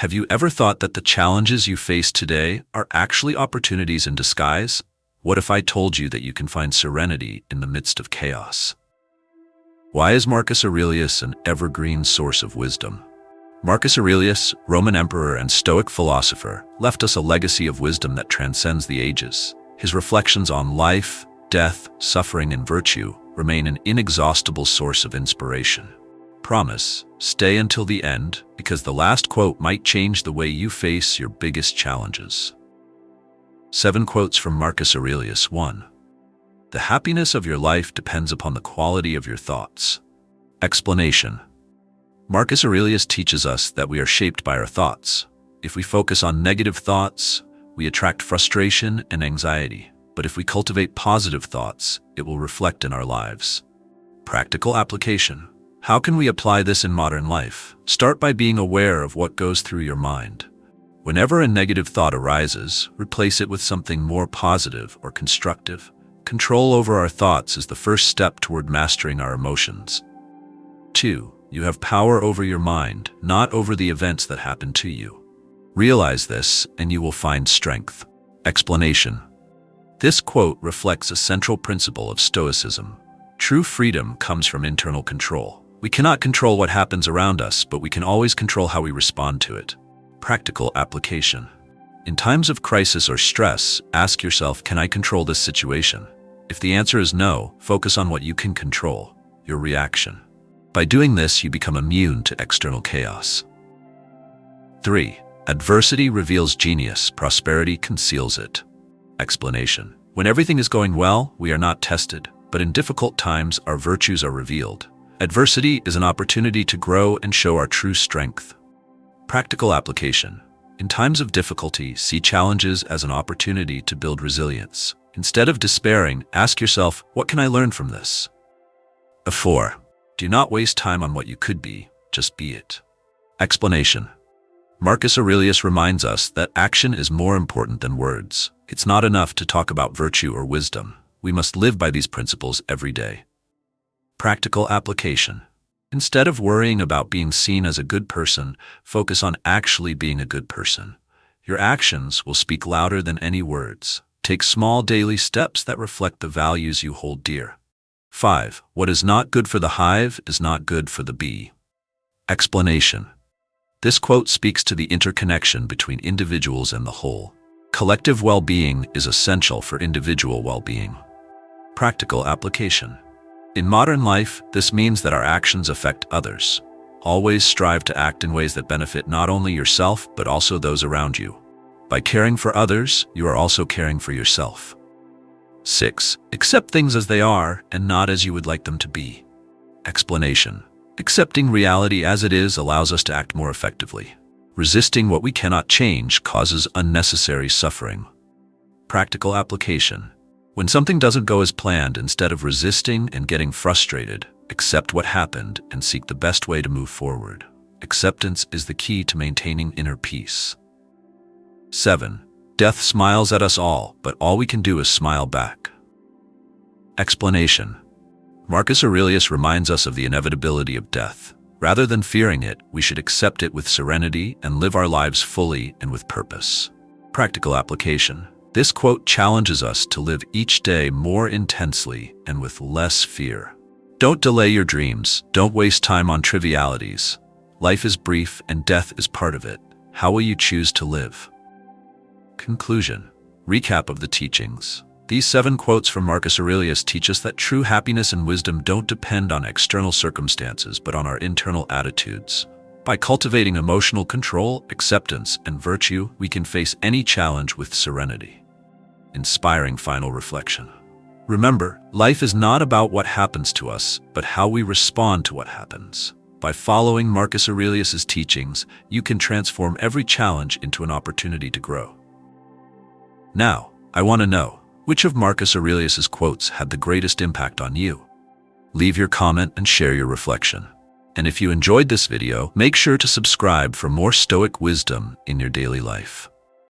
Have you ever thought that the challenges you face today are actually opportunities in disguise? What if I told you that you can find serenity in the midst of chaos? Why is Marcus Aurelius an evergreen source of wisdom? Marcus Aurelius, Roman emperor and Stoic philosopher, left us a legacy of wisdom that transcends the ages. His reflections on life, death, suffering, and virtue remain an inexhaustible source of inspiration. Promise, stay until the end, because the last quote might change the way you face your biggest challenges. 7 quotes from Marcus Aurelius. 1. The happiness of your life depends upon the quality of your thoughts. Explanation. Marcus Aurelius teaches us that we are shaped by our thoughts. If we focus on negative thoughts, we attract frustration and anxiety. But if we cultivate positive thoughts, it will reflect in our lives. Practical application. How can we apply this in modern life? Start by being aware of what goes through your mind. Whenever a negative thought arises, replace it with something more positive or constructive. Control over our thoughts is the first step toward mastering our emotions. 2. You have power over your mind, not over the events that happen to you. Realize this, and you will find strength. Explanation. This quote reflects a central principle of Stoicism. True freedom comes from internal control. We cannot control what happens around us, but we can always control how we respond to it. Practical application. In times of crisis or stress, ask yourself, can I control this situation? If the answer is no, focus on what you can control, your reaction. By doing this, you become immune to external chaos. 3. Adversity reveals genius, prosperity conceals it. Explanation. When everything is going well, we are not tested, but in difficult times, our virtues are revealed. Adversity is an opportunity to grow and show our true strength. Practical application. In times of difficulty, see challenges as an opportunity to build resilience. Instead of despairing, ask yourself, what can I learn from this? 4. Do not waste time on what you could be, just be it. Explanation. Marcus Aurelius reminds us that action is more important than words. It's not enough to talk about virtue or wisdom. We must live by these principles every day. Practical application. Instead of worrying about being seen as a good person, focus on actually being a good person. Your actions will speak louder than any words. Take small daily steps that reflect the values you hold dear. 5. What is not good for the hive is not good for the bee. Explanation. This quote speaks to the interconnection between individuals and the whole. Collective well-being is essential for individual well-being. Practical application. In modern life, this means that our actions affect others. Always strive to act in ways that benefit not only yourself, but also those around you. By caring for others, you are also caring for yourself. 6. Accept things as they are and not as you would like them to be. Explanation. Accepting reality as it is allows us to act more effectively. Resisting what we cannot change causes unnecessary suffering. Practical application. When something doesn't go as planned, instead of resisting and getting frustrated, accept what happened and seek the best way to move forward. Acceptance is the key to maintaining inner peace. 7. Death smiles at us all, but all we can do is smile back. Explanation. Marcus Aurelius reminds us of the inevitability of death. Rather than fearing it, we should accept it with serenity and live our lives fully and with purpose. Practical application. This quote challenges us to live each day more intensely and with less fear. Don't delay your dreams. Don't waste time on trivialities. Life is brief and death is part of it. How will you choose to live? Conclusion. Recap of the teachings. These 7 quotes from Marcus Aurelius teach us that true happiness and wisdom don't depend on external circumstances, but on our internal attitudes. By cultivating emotional control, acceptance, and virtue, we can face any challenge with serenity. Inspiring final reflection. Remember, life is not about what happens to us, but how we respond to what happens. By following Marcus Aurelius's teachings, you can transform every challenge into an opportunity to grow. Now, I want to know, which of Marcus Aurelius's quotes had the greatest impact on you? Leave your comment and share your reflection. And if you enjoyed this video, make sure to subscribe for more Stoic wisdom in your daily life.